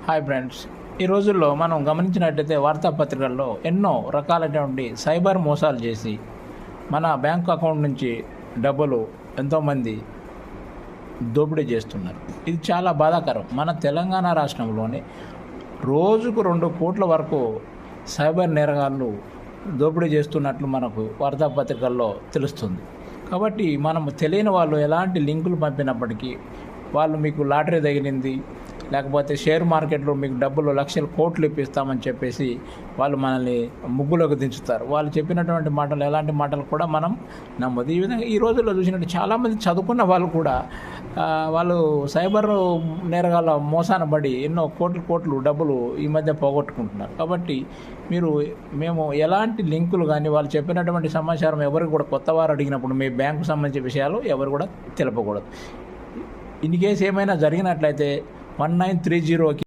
Hi friends, ఈ రోజుల్లో మనం గమనించినట్టయితే వార్తాపత్రికల్లో ఎన్నో రకాలైనటువంటి సైబర్ మోసాలు చేసి మన బ్యాంక్ అకౌంట్ నుంచి డబ్బులు ఎంతోమంది దోపిడీ చేస్తున్నారు. ఇది చాలా బాధాకరం. మన తెలంగాణ రాష్ట్రంలోని రోజుకు 2 కోట్ల వరకు సైబర్ నేరగాళ్ళు దోపిడీ చేస్తున్నట్లు మనకు వార్తాపత్రికల్లో తెలుస్తుంది. కాబట్టి మనము తెలియని వాళ్ళు ఎలాంటి లింకులు పంపినప్పటికీ వాళ్ళు మీకు లాటరీ తగిలింది, లేకపోతే షేర్ మార్కెట్లో మీకు డబ్బులు లక్షల కోట్లు ఇప్పిస్తామని చెప్పేసి వాళ్ళు మనల్ని ముగ్గులోకి దించుతారు. వాళ్ళు చెప్పినటువంటి మాటలు ఎలాంటి మాటలు కూడా మనం నమ్మదు. ఈ విధంగా ఈ రోజుల్లో చూసినట్టు చాలామంది చదువుకున్న వాళ్ళు కూడా వాళ్ళు సైబర్ నేరగాళ్ళ మోసాన పడి ఎన్నో కోట్లు డబ్బులు ఈ మధ్య పోగొట్టుకుంటున్నారు. కాబట్టి మేము ఎలాంటి లింకులు కానీ వాళ్ళు చెప్పినటువంటి సమాచారం ఎవరికి కూడా కొత్త వారు అడిగినప్పుడు మీ బ్యాంకు సంబంధించిన విషయాలు ఎవరు కూడా తెలపకూడదు. ఇన్ కేసు ఏమైనా జరిగినట్లయితే 1930కి